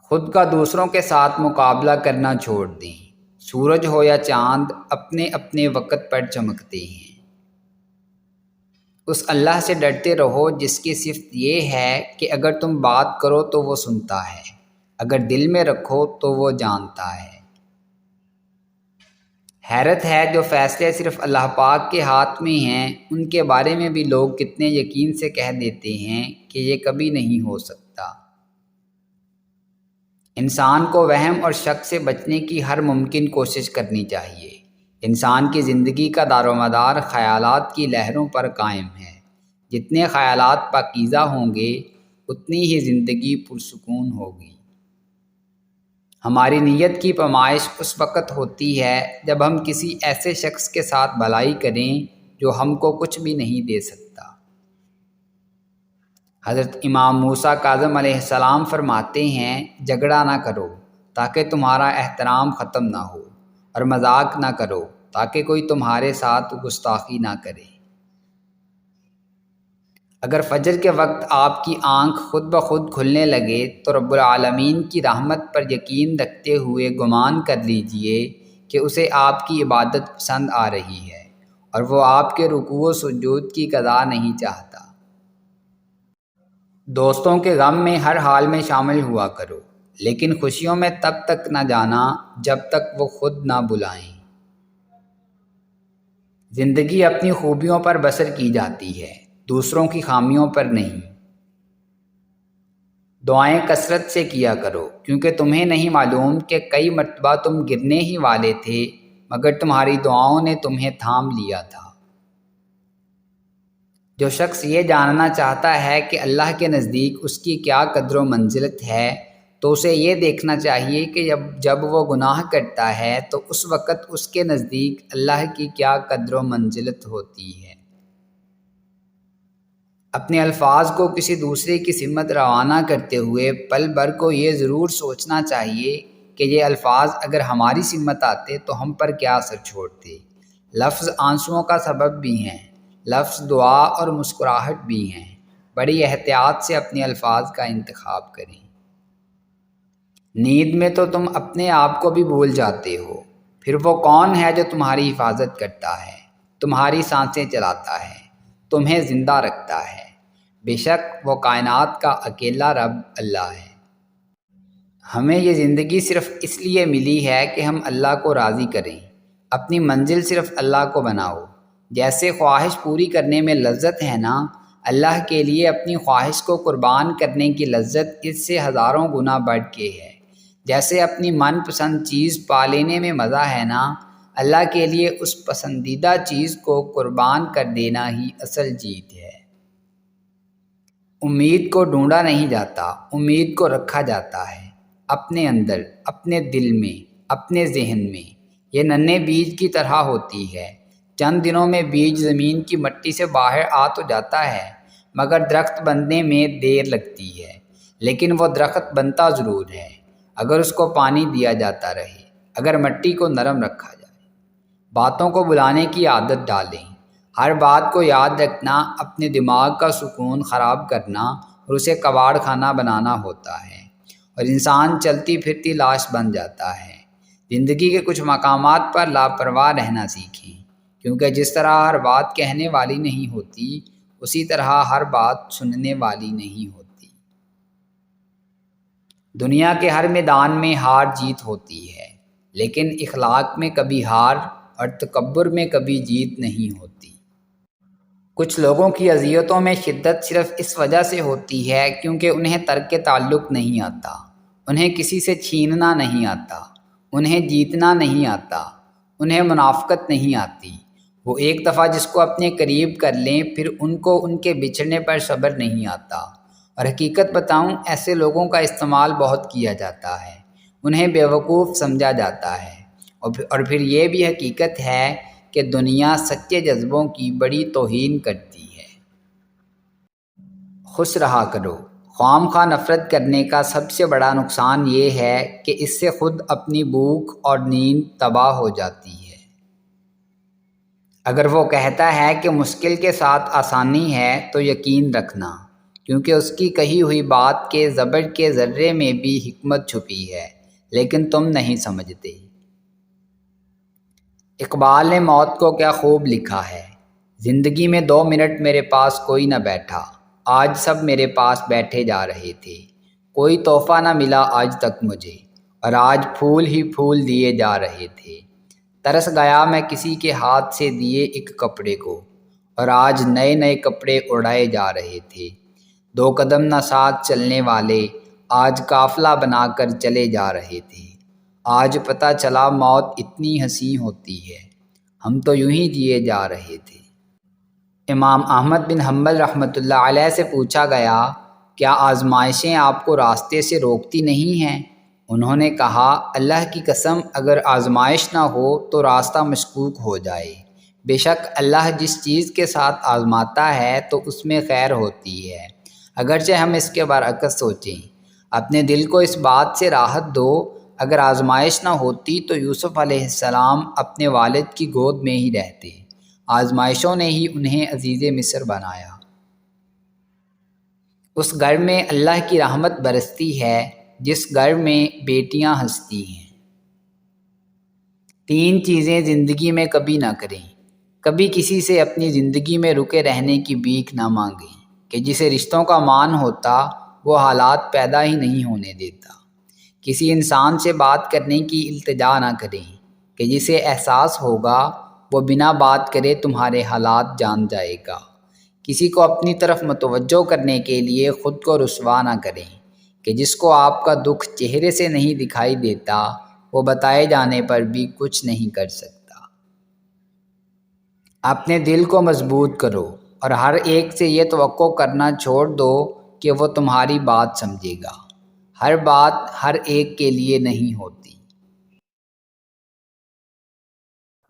خود کا دوسروں کے ساتھ مقابلہ کرنا چھوڑ دیں۔ سورج ہو یا چاند اپنے اپنے وقت پر چمکتے ہیں۔ اس اللہ سے ڈرتے رہو جس کی صفت یہ ہے کہ اگر تم بات کرو تو وہ سنتا ہے، اگر دل میں رکھو تو وہ جانتا ہے۔ حیرت ہے جو فیصلے صرف اللہ پاک کے ہاتھ میں ہیں، ان کے بارے میں بھی لوگ کتنے یقین سے کہہ دیتے ہیں کہ یہ کبھی نہیں ہو سکتا۔ انسان کو وہم اور شک سے بچنے کی ہر ممکن کوشش کرنی چاہیے۔ انسان کی زندگی کا دار و مدار خیالات کی لہروں پر قائم ہے۔ جتنے خیالات پاکیزہ ہوں گے اتنی ہی زندگی پرسکون ہوگی۔ ہماری نیت کی پیمائش اس وقت ہوتی ہے جب ہم کسی ایسے شخص کے ساتھ بھلائی کریں جو ہم کو کچھ بھی نہیں دے سکتا۔ حضرت امام موسیٰ کاظم علیہ السلام فرماتے ہیں، جھگڑا نہ کرو تاکہ تمہارا احترام ختم نہ ہو، اور مذاق نہ کرو تاکہ کوئی تمہارے ساتھ گستاخی نہ کرے۔ اگر فجر کے وقت آپ کی آنکھ خود بخود کھلنے لگے تو رب العالمین کی رحمت پر یقین رکھتے ہوئے گمان کر لیجئے کہ اسے آپ کی عبادت پسند آ رہی ہے اور وہ آپ کے رکوع و سجود کی قضا نہیں چاہتا۔ دوستوں کے غم میں ہر حال میں شامل ہوا کرو، لیکن خوشیوں میں تب تک نہ جانا جب تک وہ خود نہ بلائیں۔ زندگی اپنی خوبیوں پر بسر کی جاتی ہے، دوسروں کی خامیوں پر نہیں۔ دعائیں کثرت سے کیا کرو، کیونکہ تمہیں نہیں معلوم کہ کئی مرتبہ تم گرنے ہی والے تھے مگر تمہاری دعاؤں نے تمہیں تھام لیا تھا۔ جو شخص یہ جاننا چاہتا ہے کہ اللہ کے نزدیک اس کی کیا قدر و منزلت ہے تو اسے یہ دیکھنا چاہیے کہ جب وہ گناہ کرتا ہے تو اس وقت اس کے نزدیک اللہ کی کیا قدر و منزلت ہوتی ہے۔ اپنے الفاظ کو کسی دوسرے کی سمت روانہ کرتے ہوئے پل بھر کو یہ ضرور سوچنا چاہیے کہ یہ الفاظ اگر ہماری سمت آتے تو ہم پر کیا اثر چھوڑتے۔ لفظ آنسوؤں کا سبب بھی ہیں، لفظ دعا اور مسکراہٹ بھی ہیں۔ بڑی احتیاط سے اپنے الفاظ کا انتخاب کریں۔ نیند میں تو تم اپنے آپ کو بھی بھول جاتے ہو، پھر وہ کون ہے جو تمہاری حفاظت کرتا ہے، تمہاری سانسیں چلاتا ہے، تمہیں زندہ رکھتا ہے؟ بے شک وہ کائنات کا اکیلا رب اللہ ہے۔ ہمیں یہ زندگی صرف اس لیے ملی ہے کہ ہم اللہ کو راضی کریں۔ اپنی منزل صرف اللہ کو بناؤ۔ جیسے خواہش پوری کرنے میں لذت ہے نا، اللہ کے لیے اپنی خواہش کو قربان کرنے کی لذت اس سے ہزاروں گنا بڑھ کے ہے۔ جیسے اپنی من پسند چیز پا لینے میں مزہ ہے نا، اللہ کے لیے اس پسندیدہ چیز کو قربان کر دینا ہی اصل جیت ہے۔ امید کو ڈھونڈا نہیں جاتا، امید کو رکھا جاتا ہے، اپنے اندر، اپنے دل میں، اپنے ذہن میں۔ یہ ننھے بیج کی طرح ہوتی ہے، چند دنوں میں بیج زمین کی مٹی سے باہر آ تو جاتا ہے مگر درخت بننے میں دیر لگتی ہے، لیکن وہ درخت بنتا ضرور ہے اگر اس کو پانی دیا جاتا رہے، اگر مٹی کو نرم رکھا جائے۔ باتوں کو بلانے کی عادت ڈالیں۔ ہر بات کو یاد رکھنا اپنے دماغ کا سکون خراب کرنا اور اسے کباڑ خانہ بنانا ہوتا ہے، اور انسان چلتی پھرتی لاش بن جاتا ہے۔ زندگی کے کچھ مقامات پر لاپرواہ رہنا سیکھیں، کیونکہ جس طرح ہر بات کہنے والی نہیں ہوتی اسی طرح ہر بات سننے والی نہیں ہوتی۔ دنیا کے ہر میدان میں ہار جیت ہوتی ہے، لیکن اخلاق میں کبھی ہار اور تکبر میں کبھی جیت نہیں ہوتی۔ کچھ لوگوں کی اذیتوں میں شدت صرف اس وجہ سے ہوتی ہے کیونکہ انہیں ترک تعلق نہیں آتا، انہیں کسی سے چھیننا نہیں آتا، انہیں جیتنا نہیں آتا، انہیں منافقت نہیں آتی۔ وہ ایک دفعہ جس کو اپنے قریب کر لیں پھر ان کو ان کے بچھڑنے پر صبر نہیں آتا۔ اور حقیقت بتاؤں، ایسے لوگوں کا استعمال بہت کیا جاتا ہے، انہیں بیوقوف سمجھا جاتا ہے، اور پھر یہ بھی حقیقت ہے کہ دنیا سچے جذبوں کی بڑی توہین کرتی ہے۔ خوش رہا کرو۔ خواہ مخواہ نفرت کرنے کا سب سے بڑا نقصان یہ ہے کہ اس سے خود اپنی بھوک اور نیند تباہ ہو جاتی ہے۔ اگر وہ کہتا ہے کہ مشکل کے ساتھ آسانی ہے تو یقین رکھنا کیونکہ اس کی کہی ہوئی بات کے زبر کے ذرے میں بھی حکمت چھپی ہے، لیکن تم نہیں سمجھتے۔ اقبال نے موت کو کیا خوب لکھا ہے، زندگی میں 2 منٹ میرے پاس کوئی نہ بیٹھا، آج سب میرے پاس بیٹھے جا رہے تھے، کوئی تحفہ نہ ملا آج تک مجھے، اور آج پھول ہی پھول دیے جا رہے تھے۔ ترس گیا میں کسی کے ہاتھ سے دیے ایک کپڑے کو، اور آج نئے نئے کپڑے اڑائے جا رہے تھے۔ 2 قدم نہ ساتھ چلنے والے آج قافلہ بنا کر چلے جا رہے تھے۔ آج پتہ چلا موت اتنی حسین ہوتی ہے، ہم تو یوں ہی جیے جا رہے تھے۔ امام احمد بن حنبل رحمۃ اللہ علیہ سے پوچھا گیا، کیا آزمائشیں آپ کو راستے سے روکتی نہیں ہیں؟ انہوں نے کہا، اللہ کی قسم اگر آزمائش نہ ہو تو راستہ مشکوک ہو جائے۔ بے شک اللہ جس چیز کے ساتھ آزماتا ہے تو اس میں خیر ہوتی ہے، اگرچہ ہم اس کے برعکس سوچیں۔ اپنے دل کو اس بات سے راحت دو، اگر آزمائش نہ ہوتی تو یوسف علیہ السلام اپنے والد کی گود میں ہی رہتے، آزمائشوں نے ہی انہیں عزیز مصر بنایا۔ اس گھر میں اللہ کی رحمت برستی ہے جس گھر میں بیٹیاں ہنستی ہیں۔ 3 چیزیں زندگی میں کبھی نہ کریں۔ کبھی کسی سے اپنی زندگی میں رکے رہنے کی بھیک نہ مانگیں کہ جسے رشتوں کا مان ہوتا وہ حالات پیدا ہی نہیں ہونے دیتا۔ کسی انسان سے بات کرنے کی التجا نہ کریں کہ جسے احساس ہوگا وہ بنا بات کرے تمہارے حالات جان جائے گا۔ کسی کو اپنی طرف متوجہ کرنے کے لیے خود کو رسوا نہ کریں کہ جس کو آپ کا دکھ چہرے سے نہیں دکھائی دیتا وہ بتائے جانے پر بھی کچھ نہیں کر سکتا۔ اپنے دل کو مضبوط کرو اور ہر ایک سے یہ توقع کرنا چھوڑ دو کہ وہ تمہاری بات سمجھے گا۔ ہر بات ہر ایک کے لیے نہیں ہوتی۔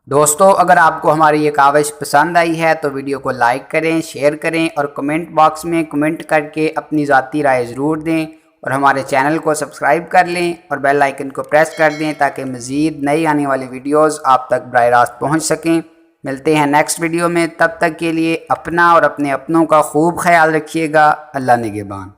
دوستو، اگر آپ کو ہماری یہ کاوش پسند آئی ہے تو ویڈیو کو لائک کریں، شیئر کریں اور کمنٹ باکس میں کمنٹ کر کے اپنی ذاتی رائے ضرور دیں، اور ہمارے چینل کو سبسکرائب کر لیں اور بیل آئیکن کو پریس کر دیں تاکہ مزید نئی آنے والی ویڈیوز آپ تک براہ راست پہنچ سکیں۔ ملتے ہیں نیکسٹ ویڈیو میں، تب تک کے لیے اپنا اور اپنے اپنوں کا خوب خیال رکھیے گا۔ اللہ نگہبان۔